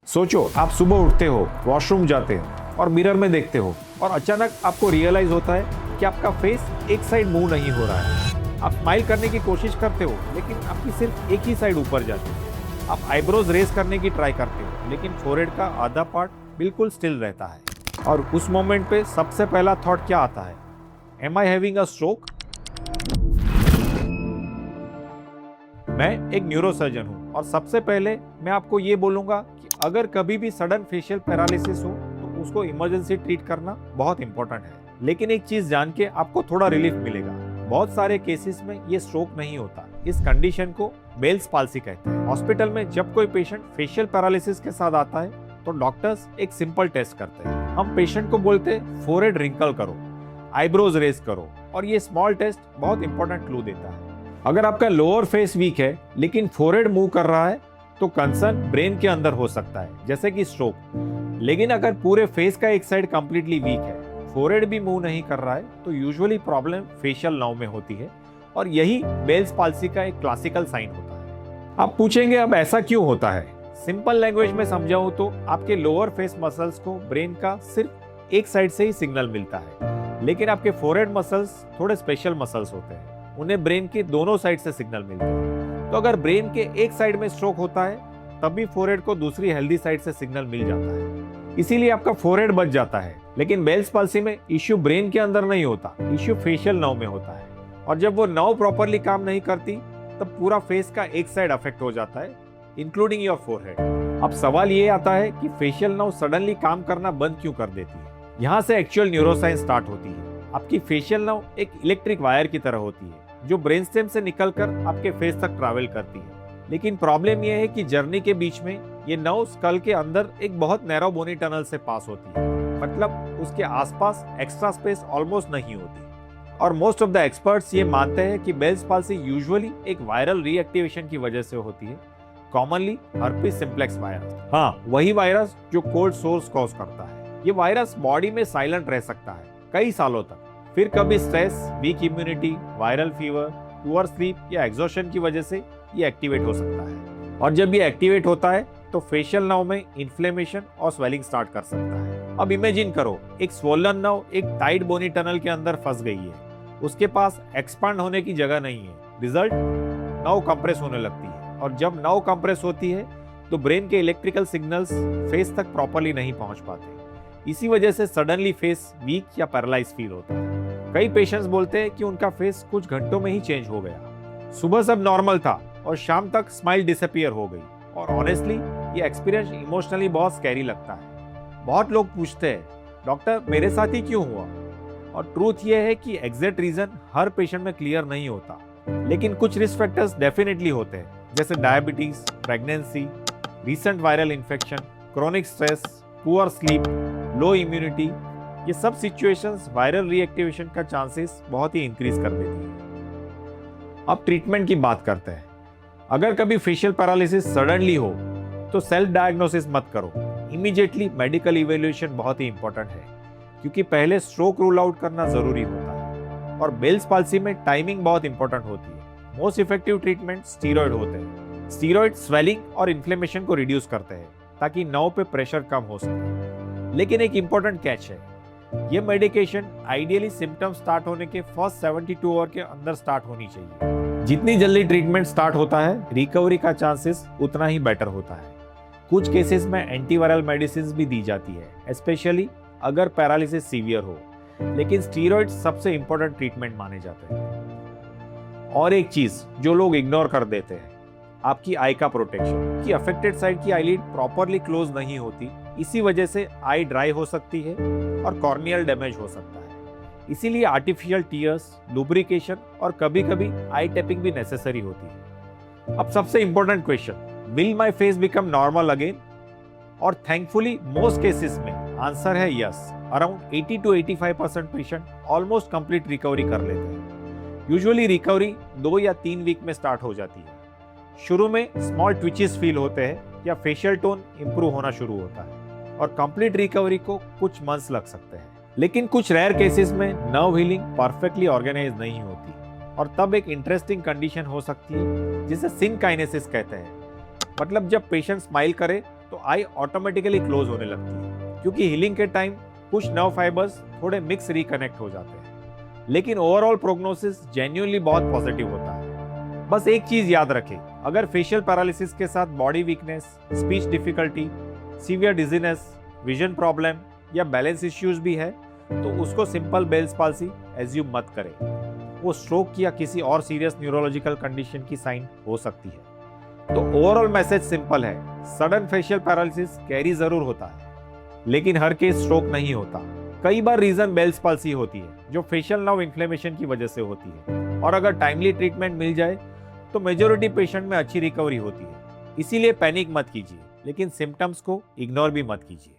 सोचो, आप सुबह उठते हो, वॉशरूम जाते हो और मिरर में देखते हो और अचानक आपको रियलाइज होता है कि आपका फेस एक साइड मूव नहीं हो रहा है। आप स्माइल करने की कोशिश करते हो लेकिन आपकी सिर्फ एक ही साइड ऊपर जाती है। आप आईब्रोज रेज करने की ट्राई करते हो लेकिन फोरहेड का आधा पार्ट बिल्कुल स्टिल रहता है। और उस मोमेंट पे सबसे पहला थॉट क्या आता है? Am I having a stroke? मैं एक न्यूरोसर्जन हूँ और सबसे पहले मैं आपको ये बोलूंगा कि अगर कभी भी सडन फेशियल पैरालिसिस हो तो उसको इमरजेंसी ट्रीट करना बहुत इंपॉर्टेंट है। लेकिन एक चीज जान के आपको थोड़ा रिलीफ मिलेगा, बहुत सारे केसेस में ये स्ट्रोक नहीं होता। इस कंडीशन को बेल्स पाल्सी कहते हैं। हॉस्पिटल में जब कोई पेशेंट फेशियल पैरालिसिस के साथ आता है तो डॉक्टर्स एक सिंपल टेस्ट करते हैं। हम पेशेंट को बोलते हैं फोरहेड रिंकल करो, आईब्रोज रेज करो, और ये स्मॉल टेस्ट बहुत इंपॉर्टेंट क्लू देता है। अगर आपका लोअर फेस वीक है लेकिन फोरहेड मूव कर रहा है तो कंसर्न ब्रेन के अंदर हो सकता है, जैसे कि स्ट्रोक। लेकिन अगर पूरे फेस का एक साइड कंप्लीटली वीक है, फोरहेड भी मूव नहीं कर रहा है, तो यूजुअली प्रॉब्लम फेशियल नर्व में होती है और यही बेल्स पाल्सी का एक क्लासिकल साइन होता है। आप पूछेंगे अब ऐसा क्यों होता है? सिंपल लैंग्वेज में समझाऊं तो आपके लोअर फेस मसल्स को ब्रेन का सिर्फ एक साइड से ही सिग्नल मिलता है, लेकिन आपके फोरहेड मसल्स थोड़े स्पेशल मसल्स होते हैं, उन्हें ब्रेन के दोनों साइड से सिग्नल मिलता है। तो अगर ब्रेन के एक साइड में स्ट्रोक होता है तब भी फोरहेड को दूसरी हेल्दी साइड से सिग्नल मिल जाता है, इसीलिए आपका फोरहेड बच जाता है। लेकिन बेल्स पाल्सी में इश्यू ब्रेन के अंदर नहीं होता, इश्यू फेशियल नर्व में होता है, और जब वो नर्व प्रॉपरली काम नहीं करती तब पूरा फेस का एक साइड अफेक्ट हो जाता है, इंक्लूडिंग योर फोरहेड। अब सवाल ये आता है कि फेशियल नर्व सडनली काम करना बंद क्यों कर देती है? यहाँ से एक्चुअल न्यूरोसाइंस स्टार्ट होती है। आपकी फेशियल नर्व एक इलेक्ट्रिक वायर की तरह होती है जो ब्रेन स्टेम से निकलकर आपके फेस तक ट्रैवल करती है। लेकिन प्रॉब्लम यह है कि जर्नी के बीच में ये नर्व स्कल के अंदर एक बहुत नैरो बोनी टनल से पास होती है, मतलब उसके आसपास एक्स्ट्रा स्पेस ऑलमोस्ट नहीं होती। और मोस्ट ऑफ द एक्सपर्ट्स ये मानते हैं कि बेल्स पाल्सी यूजुअली एक वायरल रीएक्टिवेशन की वजह से होती है, कॉमनली हर्पीज सिम्प्लेक्स वायरस। हाँ, वही वायरस जो कोल्ड सोर्स कॉज करता है। ये वायरस बॉडी में साइलेंट रह सकता है कई सालों तक, फिर कभी stress, weak immunity, viral fever, poor sleep या एग्जॉशन की वजह से ये एक्टिवेट हो सकता है। और जब ये एक्टिवेट होता है तो फेशियल नर्व में इन्फ्लेमेशन और स्वेलिंग स्टार्ट कर सकता है। अब इमेजिन करो, एक स्वोलन नर्व एक टाइट बोनी टनल के अंदर फंस गई है, उसके पास एक्सपांड होने की जगह नहीं है। रिजल्ट, नर्व कंप्रेस होने लगती है, और जब नर्व कंप्रेस होती है तो ब्रेन के इलेक्ट्रिकल सिग्नल्स फेस तक प्रॉपरली नहीं पहुंच पाते। इसी वजह से सडनली फेस वीक या पैरालाइज फील होता है। कई पेशेंट्स बोलते हैं कि उनका फेस कुछ घंटों में ही चेंज हो गया, सुबह सब नॉर्मल था और शाम तक स्माइल डिसअपीयर हो गई। और ऑनेस्टली ये एक्सपीरियंस इमोशनली बहुत स्कैरी लगता है। बहुत लोग पूछते हैं, डॉक्टर मेरे साथ ही क्यों हुआ? और ट्रूथ ये है कि एग्जैक्ट रीजन हर पेशेंट में क्लियर नहीं होता, लेकिन कुछ रिस्क फैक्टर्स डेफिनेटली होते हैं, जैसे diabetes, pregnancy, recent viral infection, chronic stress, poor sleep, लो इम्यूनिटी। ये सब सिचुएशंस वायरल रीएक्टिवेशन का चांसेस बहुत ही इंक्रीज कर देती है। अब ट्रीटमेंट की बात करते हैं। अगर कभी फेशियल पैरालिसिस सडनली हो तो सेल्फ डायग्नोसिस मत करो, इमीडिएटली मेडिकल इवैल्यूएशन बहुत ही इंपॉर्टेंट है, क्योंकि पहले स्ट्रोक रूल आउट करना जरूरी होता है। और बेल्स पाल्सी में टाइमिंग बहुत इंपॉर्टेंट होती है। मोस्ट इफेक्टिव ट्रीटमेंट स्टीरॉयड होते हैं। स्टीरॉयड स्वेलिंग और इन्फ्लेमेशन को रिड्यूस करते हैं ताकि नर्व पे प्रेशर कम हो सके। लेकिन एक इंपॉर्टेंट कैच है, ये मेडिकेशन आइडियली सिम्टम स्टार्ट होने के फर्स्ट 72 आवर के अंदर स्टार्ट होनी चाहिए। जितनी जल्दी ट्रीटमेंट स्टार्ट होता है, रिकवरी का चांसेस उतना ही बेटर होता है। कुछ केसेस में एंटीवायरल मेडिसिन भी दी जाती है, स्पेशली अगर पैरालिसिस सीवियर हो, लेकिन स्टीरॉयड सबसे इंपॉर्टेंट ट्रीटमेंट माने जाते हैं। और एक चीज जो लोग इग्नोर कर देते हैं, आपकी आई का प्रोटेक्शन। की अफेक्टेड साइड की आईलिड प्रॉपरली क्लोज नहीं होती, इसी वजह से आई ड्राई हो सकती है और कॉर्नियल डैमेज हो सकता है। इसीलिए आर्टिफिशियल टीयर्स, लुब्रिकेशन और कभी कभी आई टैपिंग भी नेसेसरी होती है। अब सबसे important question, will my face become normal again? और थैंकफुली मोस्ट केसेस में आंसर है yes. Around 80 to 85% patient almost complete recovery कर लेते हैं। यूजुअली रिकवरी 2 या 3 वीक में स्टार्ट हो जाती है। शुरू में स्मॉल ट्विचेस फील होते हैं या फेशियल टोन इंप्रूव होना शुरू होता है, और कंप्लीट रिकवरी को कुछ मंथ्स लग सकते हैं। लेकिन कुछ रेयर केसेस में नर्व हीलिंग परफेक्टली ऑर्गेनाइज नहीं होती, और तब एक इंटरेस्टिंग कंडीशन हो सकती है जिसे सिनकाइनेसिस कहते हैं। मतलब जब पेशेंट स्माइल करे तो आई ऑटोमेटिकली क्लोज होने लगती है, क्योंकि हीलिंग के टाइम कुछ नर्व फाइबर्स थोड़े मिक्स रिकनेक्ट हो जाते हैं। लेकिन ओवरऑल प्रोग्नोसिस जेन्युइनली बहुत पॉजिटिव होता है। बस एक चीज याद रखें, अगर फेशियल पैरालिसिस के साथ body weakness, speech difficulty, severe dizziness, vision problem या बैलेंस इश्यूज भी है तो उसको सिंपल बेल्स पाल्सी एज्यूम मत करें। वो स्ट्रोक या किसी और सीरियस न्यूरोलॉजिकल कंडीशन की साइन हो सकती है। तो ओवरऑल मैसेज सिंपल है, सडन फेशियल पैरालिसिस कैरी जरूर होता है, लेकिन हर केस स्ट्रोक नहीं होता। कई बार रीजन बेल्स पाल्सी होती है, जो फेशियल नर्व इन्फ्लेमेशन की वजह से होती है, और अगर टाइमली ट्रीटमेंट मिल जाए तो मेजॉरिटी पेशेंट में अच्छी रिकवरी होती है। इसीलिए पैनिक मत कीजिए, लेकिन सिम्टम्स को इग्नोर भी मत कीजिए।